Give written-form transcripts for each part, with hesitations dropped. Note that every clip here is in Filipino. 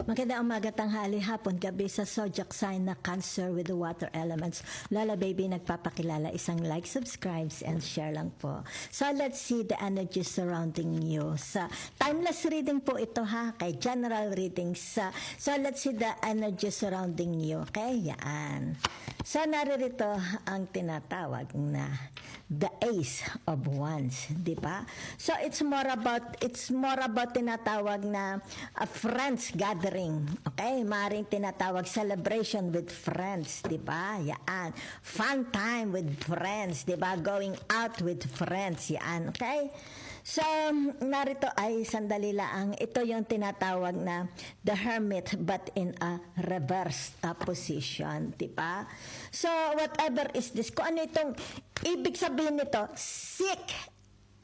Magandang umaga, tanghali, hapon, gabi sa zodiac sign na Cancer with the water elements. Lola Baby nagpapakilala, isang like, subscribes, and share lang po. So let's see the energy surrounding you. Sa timeless reading po ito ha, kay general readings. So let's see the energy surrounding you. Okay, yan. So naririto ang tinatawag na the Ace of Wands, di ba? So it's more about tinatawag na a friends gathering. Okay? Maring tinatawag celebration with friends, di ba? Yan. Fun time with friends, di ba? Going out with friends, yan. Okay? So, narito ay sandali lang. Ito yung tinatawag na the hermit but in a reverse position, di ba? So, whatever is this, kung ano itong ibig sabihin nito, seek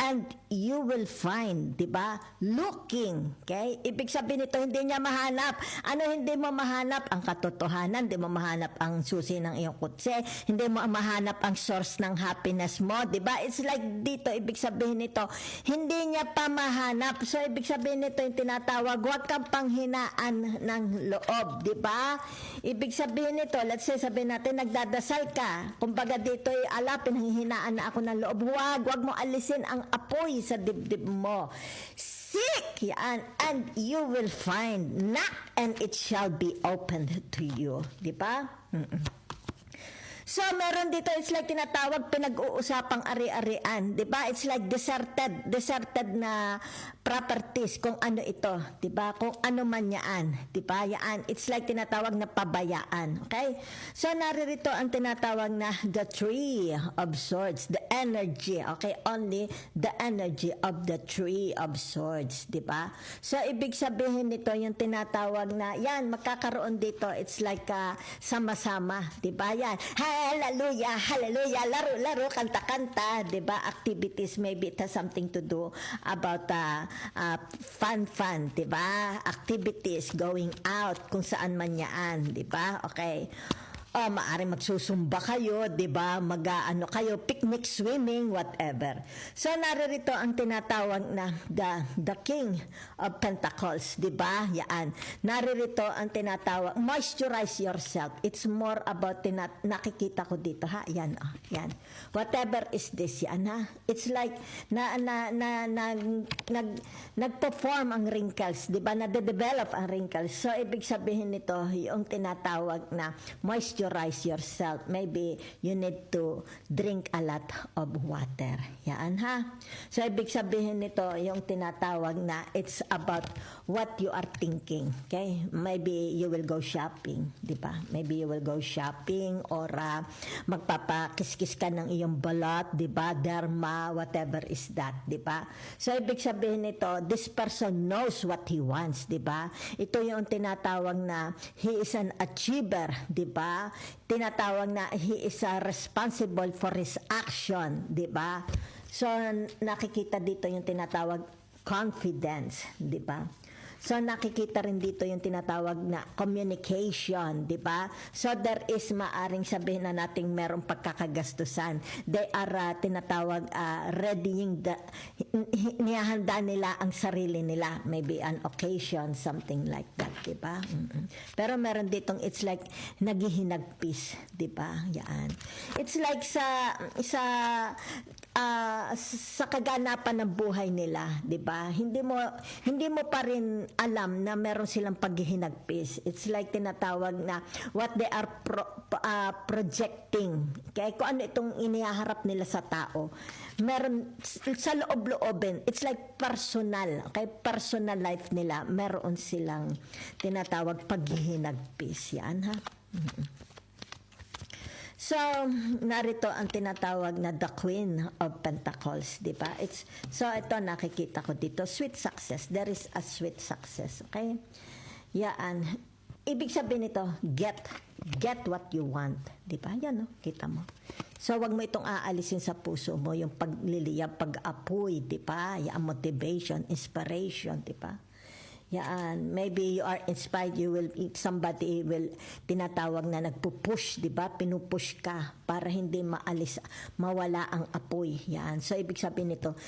and you will find, di ba? Looking, okay? Ibig sabihin nito, hindi niya mahanap. Ano hindi mo mahanap? Ang katotohanan, hindi mo mahanap ang susi ng iyong kutse, hindi mo mahanap ang source ng happiness mo, di ba? It's like dito, ibig sabihin nito, hindi niya pa mahanap. So, ibig sabihin nito yung tinatawag, huwag kang panghinaan ng loob, di ba? Ibig sabihin nito, let's say, sabihin natin, nagdadasal ka. Kumbaga dito, alapin, hinaan na ako ng loob. Huwag mo alisin ang apoy sa dibdib mo. Seek, yan, and you will find. Knock, and it shall be opened to you. Di ba? So, meron dito, it's like tinatawag pinag-uusapang ari-arian. Di ba? It's like deserted na properties, kung ano ito. Di ba? Kung ano man yaan. Di ba? Yaan. It's like tinatawag na pabayaan. Okay? So, naririto ang tinatawag na the Three of Swords. The energy. Okay? Only the energy of the Three of Swords. Di ba? So, ibig sabihin nito, yung tinatawag na, yan, magkakaroon dito, it's like sama-sama. Di ba? Yan. Hallelujah, hallelujah, laro-laro, kanta-kanta, 'di ba? Activities, maybe it has something to do about fun, 'di ba? Activities, going out, kung saan man yaan, 'di ba? Okay. Maaring magsusumba kayo, 'di ba? Mag-ano kayo, picnic, swimming, whatever. So naririto ang tinatawag na the King of Pentacles, 'di ba? Yan. Naririto ang tinatawag moisturize yourself. It's more about nakikita ko dito ha. Yan, yan. Whatever is this, yan ha. It's like nagpo-form ang wrinkles, 'di ba? Na-develop ang wrinkles. So ibig sabihin nito, yung tinatawag na moisturize yourself. Maybe you need to drink a lot of water. Yan ha. So, ibig sabihin nito, yung tinatawag na it's about what you are thinking. Okay? Maybe you will go shopping. Di ba? Maybe you will go shopping or magpapakiskis ka ng iyong balat. Di ba? Derma, whatever is that. Di ba? So, ibig sabihin nito, this person knows what he wants. Di ba? Ito yung tinatawag na he is an achiever. Di ba? Tinatawag na he is responsible for his action, di ba? So nakikita dito yung tinatawag confidence, di ba? So nakikita rin dito yung tinatawag na communication, di ba? So there is maaring sabihin na nating merong pagkakagastusan. They are tinatawag readying niyahanda nila ang sarili nila. Maybe an occasion, something like that, di ba? Pero meron ditong it's like naghihinagpis, di ba? Yan. It's like sa kaganapan ng buhay nila, di ba? Hindi mo pa rin alam na meron silang paghihinagpis. It's like tinatawag na what they are projecting. Okay? Kung ano itong inihaharap nila sa tao. Meron sa loob-loobin. It's like personal. Okay? Personal life nila. Meron silang tinatawag paghihinagpis. Yan ha? So, narito ang tinatawag na the Queen of Pentacles, di ba? So, ito nakikita ko dito, sweet success. There is a sweet success, okay? Yan. Ibig sabihin nito, get what you want, di ba? Yan, no? Kita mo. So, wag mo itong aalisin sa puso mo, yung pagliliyab, pag-apoy, di ba? Yung motivation, inspiration, di ba? Yan, maybe you are inspired, somebody will tinatawag na nagpupush, di ba? Pinupush ka para hindi mawala ang apoy. Yan. So, ibig sabihin nito,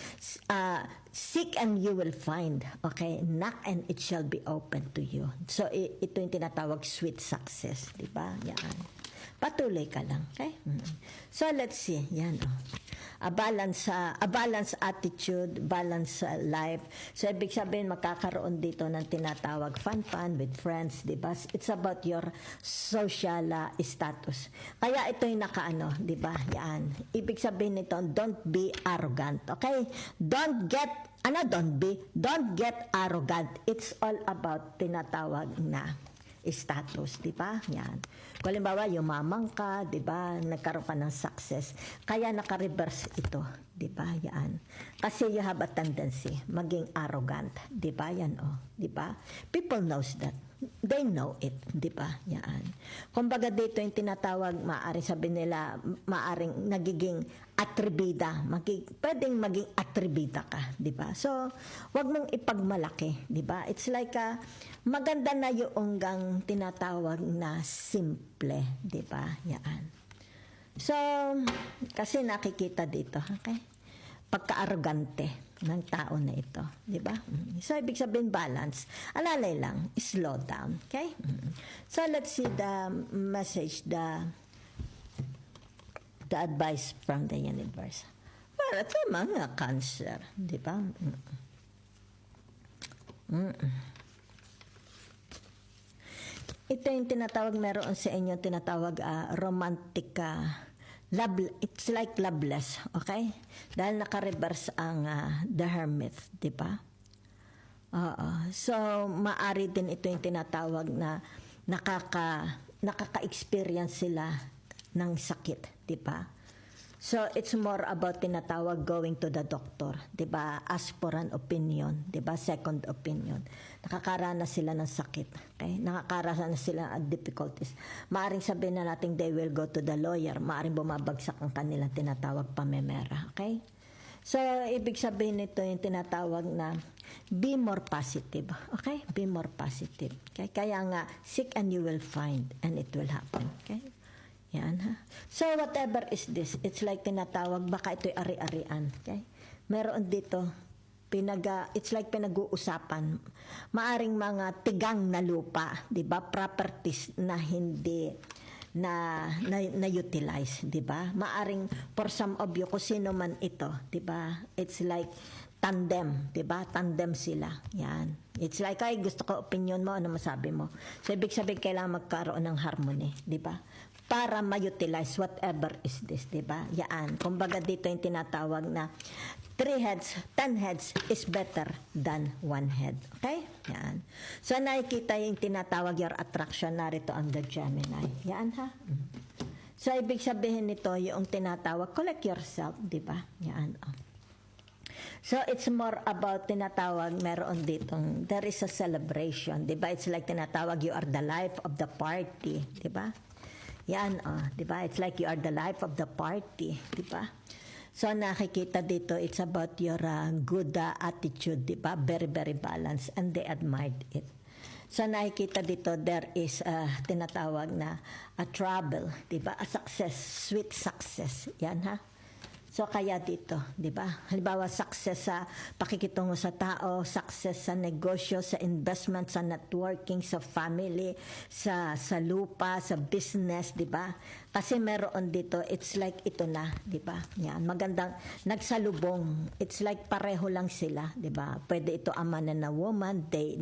seek and you will find. Okay? Knock and it shall be open to you. So, ito yung tinatawag sweet success, di ba? Yan. Patuloy ka lang. Okay? So, let's see. Yan, a balance attitude, balance life. So, ibig sabihin, makakaroon dito ng tinatawag fun with friends, di ba? It's about your social status. Kaya ito yung di ba? Yan. Ibig sabihin nito, don't be arrogant. Okay? Don't get arrogant. It's all about tinatawag na status, di ba? Yan. Kung halimbawa, yumamang ka, di ba? Nagkaroon ka ng success. Kaya naka-reverse ito, di ba? Yan. Kasi you have a tendency maging arrogant, di ba? Yan, di ba? People knows that. They know it, di ba? Yan. Kumbaga dito yung tinatawag, maaring sabi nila, maaring nagiging atribida. Pwedeng maging atribida ka, di ba? So, wag mong ipagmalaki, di ba? It's like maganda na yung tinatawag na simple, di ba? Yan. So, kasi nakikita dito, okay? Pagka-arrogante ng tao na ito, di ba? So, ibig sabihin balance. Alalay lang, slow down, okay? So, let's see the message, the advice from the universe. Para ito mga Cancer, di ba? Ito yung tinatawag, meron sa inyo tinatawag romantic love, it's like loveless, okay? Dahil naka-reverse ang the Hermit, di ba? So, maari din ito yung tinatawag na nakaka-experience sila ng sakit, di ba? So, it's more about tinatawag going to the doctor, di ba? Ask for an opinion, di ba? Second opinion. Nakakaranas sila ng sakit, okay? Nakakaranas sila ng difficulties. Maaring sabihin na natin they will go to the lawyer. Maaring bumabagsak ang kanilang tinatawag pamemera, okay? So, ibig sabihin nito yung tinatawag na be more positive, okay? Be more positive, okay? Kaya nga, seek and you will find and it will happen, okay? Yan, ha? So, whatever is this, it's like tinatawag, baka ito'y ari-arian. Okay? Meron dito, it's like pinag-uusapan. Maaring mga tigang na lupa, di ba? Properties na hindi na-utilize, di ba? Maaring for some of you, kung sino man ito, di ba? It's like tandem, di ba? Tandem sila. Yan. It's like, ay, gusto ko opinion mo, ano masabi mo? So, ibig sabihin, kailangan magkaroon ng harmony, di ba? Para ma-utilize whatever is this, di ba? Yan. Kumbaga dito yung tinatawag na 3 heads, 10 heads is better than 1 head. Okay? Yan. So, nakikita yung tinatawag your attraction. Narito ang the Gemini. Yan, ha? So, ibig sabihin nito yung tinatawag, collect yourself, di ba? Yan. So, it's more about tinatawag, meron ditong, there is a celebration, di ba? It's like tinatawag, you are the life of the party, di ba? Yan, di ba? It's like you are the life of the party, di ba? So, nakikita dito, it's about your good attitude, di ba? Very, very balanced, and they admired it. So, nakikita dito, there is tinatawag na a trouble, di ba? A success, sweet success. Yan, ha? So, kaya dito, di ba? Halimbawa, success sa pakikitungo sa tao, success sa negosyo, sa investment, sa networking, sa family, sa lupa, sa business, di ba? Kasi meron dito, it's like ito na, di ba? Yan, magandang nagsalubong. It's like pareho lang sila, di ba? Pwede ito a man and a woman, they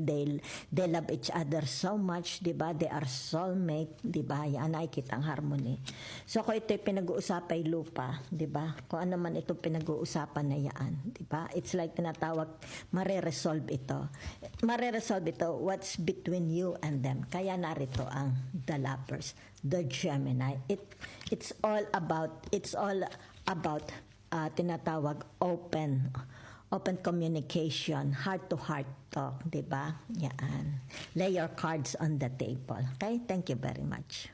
love each other so much, di ba? They are soulmate, di ba? Yan, nakikita ang harmony. So, kung ito'y pinag-uusapay lupa, di ba? Kung ano man ito pinag-uusapan na yan, di ba? It's like tinatawag, mare-resolve ito. Mare-resolve ito, what's between you and them. Kaya narito ang the lovers, the Gemini. It's all about tinatawag open communication, heart to heart talk, 'di ba? Yan. Lay your cards on the table. Okay? Thank you very much.